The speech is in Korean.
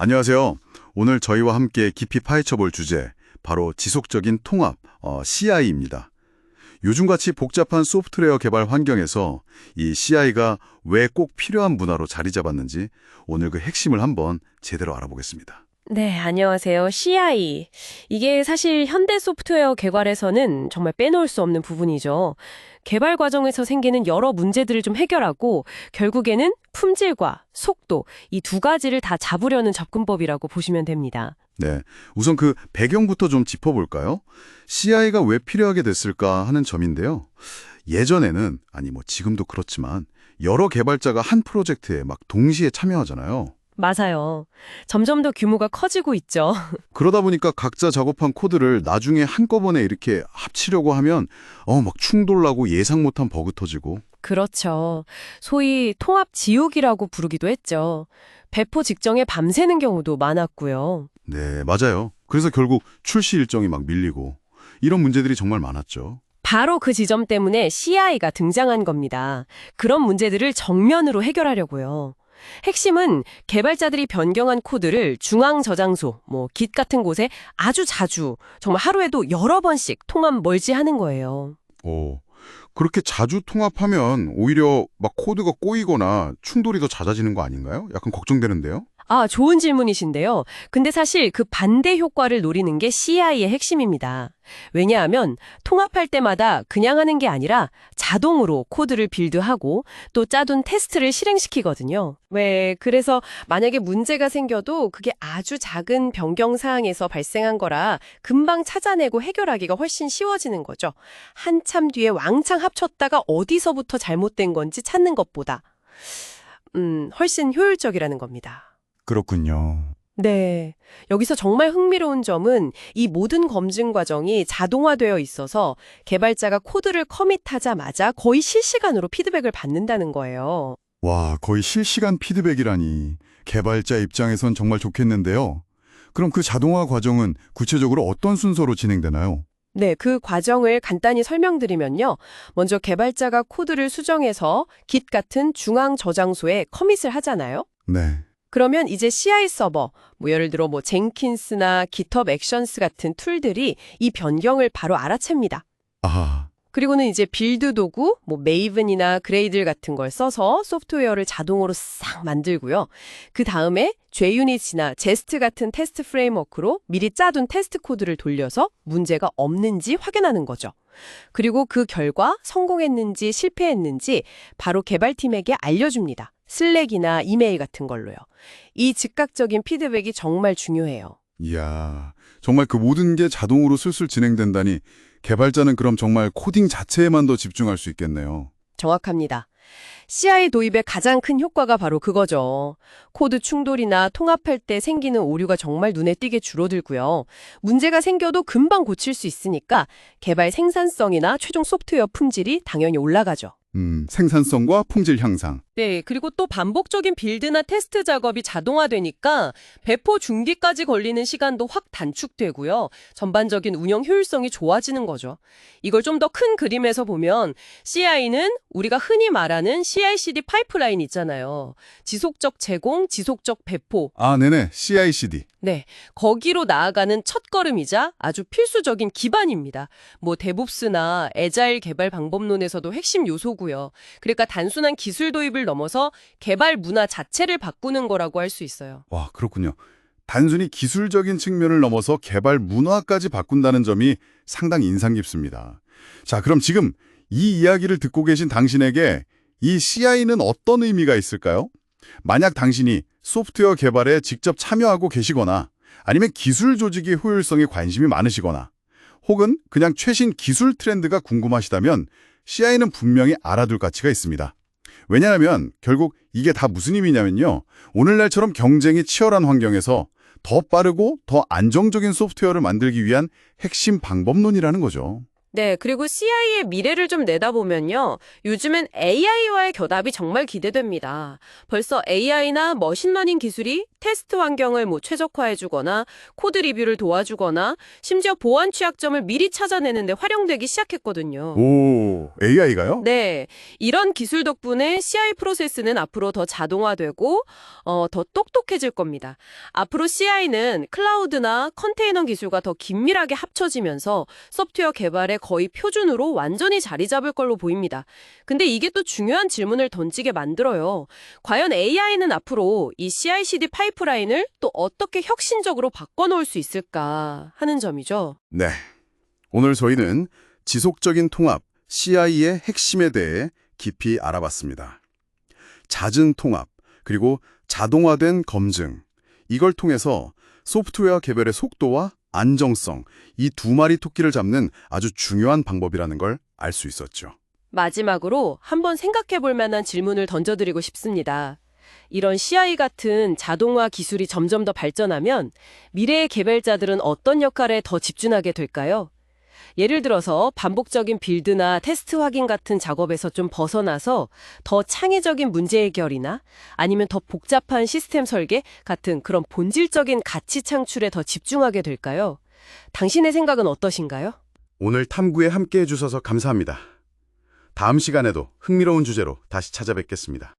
안녕하세요. 오늘 저희와 함께 깊이 파헤쳐 볼 주제, 바로 지속적인 통합, CI입니다. 요즘같이 복잡한 소프트웨어 개발 환경에서 이 CI가 왜 꼭 필요한 문화로 자리 잡았는지 오늘 그 핵심을 한번 제대로 알아보겠습니다. 네, 안녕하세요. CI. 이게 사실 현대 소프트웨어 개발에서는 정말 빼놓을 수 없는 부분이죠. 개발 과정에서 생기는 여러 문제들을 좀 해결하고 결국에는 품질과 속도, 이 두 가지를 다 잡으려는 접근법이라고 보시면 됩니다. 네, 우선 그 배경부터 좀 짚어볼까요? CI가 왜 필요하게 됐을까 하는 점인데요. 예전에는, 아니 뭐 지금도 그렇지만 여러 개발자가 한 프로젝트에 막 동시에 참여하잖아요. 맞아요. 점점 더 규모가 커지고 있죠. 그러다 보니까 각자 작업한 코드를 나중에 한꺼번에 이렇게 합치려고 하면 막 충돌나고 예상 못한 버그 터지고. 그렇죠. 소위 통합 지옥이라고 부르기도 했죠. 배포 직전에 밤새는 경우도 많았고요. 네, 맞아요. 그래서 결국 출시 일정이 막 밀리고 이런 문제들이 정말 많았죠. 바로 그 지점 때문에 CI가 등장한 겁니다. 그런 문제들을 정면으로 해결하려고요. 핵심은 개발자들이 변경한 코드를 중앙 저장소, Git 같은 곳에 아주 자주, 정말 하루에도 여러 번씩 통합 멀지하는 거예요. 오, 그렇게 자주 통합하면 오히려 막 코드가 꼬이거나 충돌이 더 잦아지는 거 아닌가요? 약간 걱정되는데요. 아, 좋은 질문이신데요. 근데 사실 그 반대 효과를 노리는 게 CI의 핵심입니다. 왜냐하면 통합할 때마다 그냥 하는 게 아니라 자동으로 코드를 빌드하고 또 짜둔 테스트를 실행시키거든요. 그래서 만약에 문제가 생겨도 그게 아주 작은 변경 사항에서 발생한 거라 금방 찾아내고 해결하기가 훨씬 쉬워지는 거죠. 한참 뒤에 왕창 합쳤다가 어디서부터 잘못된 건지 찾는 것보다 훨씬 효율적이라는 겁니다. 그렇군요. 네. 여기서 정말 흥미로운 점은 이 모든 검증 과정이 자동화되어 있어서 개발자가 코드를 커밋하자마자 거의 실시간으로 피드백을 받는다는 거예요. 와, 거의 실시간 피드백이라니. 개발자 입장에선 정말 좋겠는데요. 그럼 그 자동화 과정은 구체적으로 어떤 순서로 진행되나요? 네, 그 과정을 간단히 설명드리면요. 먼저 개발자가 코드를 수정해서 Git 같은 중앙 저장소에 커밋을 하잖아요. 네. 그러면 이제 CI 서버, 예를 들어 젠킨스나 GitHub 액션스 같은 툴들이 이 변경을 바로 알아챕니다. 아하. 그리고는 이제 빌드 도구, 메이븐이나 그레이들 같은 걸 써서 소프트웨어를 자동으로 싹 만들고요. 그 다음에 JUnit이나 제스트 같은 테스트 프레임워크로 미리 짜둔 테스트 코드를 돌려서 문제가 없는지 확인하는 거죠. 그리고 그 결과 성공했는지 실패했는지 바로 개발팀에게 알려줍니다. 슬랙이나 이메일 같은 걸로요. 이 즉각적인 피드백이 정말 중요해요. 이야, 정말 그 모든 게 자동으로 술술 진행된다니 개발자는 그럼 정말 코딩 자체에만 더 집중할 수 있겠네요. 정확합니다. CI 도입의 가장 큰 효과가 바로 그거죠. 코드 충돌이나 통합할 때 생기는 오류가 정말 눈에 띄게 줄어들고요. 문제가 생겨도 금방 고칠 수 있으니까 개발 생산성이나 최종 소프트웨어 품질이 당연히 올라가죠. 생산성과 품질 향상. 네, 그리고 또 반복적인 빌드나 테스트 작업이 자동화되니까 배포 준비까지 걸리는 시간도 확 단축되고요. 전반적인 운영 효율성이 좋아지는 거죠. 이걸 좀 더 큰 그림에서 보면 CI는 우리가 흔히 말하는 CI/CD 파이프라인 있잖아요. 지속적 제공, 지속적 배포. 아, 네네. CI/CD. 네, 거기로 나아가는 첫걸음이자 아주 필수적인 기반입니다. 데브옵스나 애자일 개발 방법론에서도 핵심 요소고요. 그러니까 단순한 기술 도입을 넘어서 개발 문화 자체를 바꾸는 거라고 할 수 있어요. 와, 그렇군요. 단순히 기술적인 측면을 넘어서 개발 문화까지 바꾼다는 점이 상당히 인상 깊습니다. 자, 그럼 지금 이 이야기를 듣고 계신 당신에게 이 CI는 어떤 의미가 있을까요? 만약 당신이 소프트웨어 개발에 직접 참여하고 계시거나 아니면 기술 조직의 효율성에 관심이 많으시거나 혹은 그냥 최신 기술 트렌드가 궁금하시다면 CI는 분명히 알아둘 가치가 있습니다. 왜냐하면 결국 이게 다 무슨 의미냐면요. 오늘날처럼 경쟁이 치열한 환경에서 더 빠르고 더 안정적인 소프트웨어를 만들기 위한 핵심 방법론이라는 거죠. 네, 그리고 CI의 미래를 좀 내다보면요. 요즘엔 AI와의 결합이 정말 기대됩니다. 벌써 AI나 머신러닝 기술이 테스트 환경을 최적화해주거나 코드 리뷰를 도와주거나 심지어 보안 취약점을 미리 찾아내는데 활용되기 시작했거든요. 오, AI가요? 네, 이런 기술 덕분에 CI 프로세스는 앞으로 더 자동화되고 더 똑똑해질 겁니다. 앞으로 CI는 클라우드나 컨테이너 기술과 더 긴밀하게 합쳐지면서 소프트웨어 개발의 거의 표준으로 완전히 자리 잡을 걸로 보입니다. 근데 이게 또 중요한 질문을 던지게 만들어요. 과연 AI는 앞으로 이 CI/CD 파이프라인을 또 어떻게 혁신적으로 바꿔놓을 수 있을까 하는 점이죠. 네. 오늘 저희는 지속적인 통합, CI의 핵심에 대해 깊이 알아봤습니다. 잦은 통합, 그리고 자동화된 검증. 이걸 통해서 소프트웨어 개발의 속도와 안정성, 이 두 마리 토끼를 잡는 아주 중요한 방법이라는 걸 알 수 있었죠. 마지막으로 한번 생각해 볼 만한 질문을 던져드리고 싶습니다. 이런 CI 같은 자동화 기술이 점점 더 발전하면 미래의 개발자들은 어떤 역할에 더 집중하게 될까요? 예를 들어서 반복적인 빌드나 테스트 확인 같은 작업에서 좀 벗어나서 더 창의적인 문제 해결이나 아니면 더 복잡한 시스템 설계 같은 그런 본질적인 가치 창출에 더 집중하게 될까요? 당신의 생각은 어떠신가요? 오늘 탐구에 함께 해주셔서 감사합니다. 다음 시간에도 흥미로운 주제로 다시 찾아뵙겠습니다.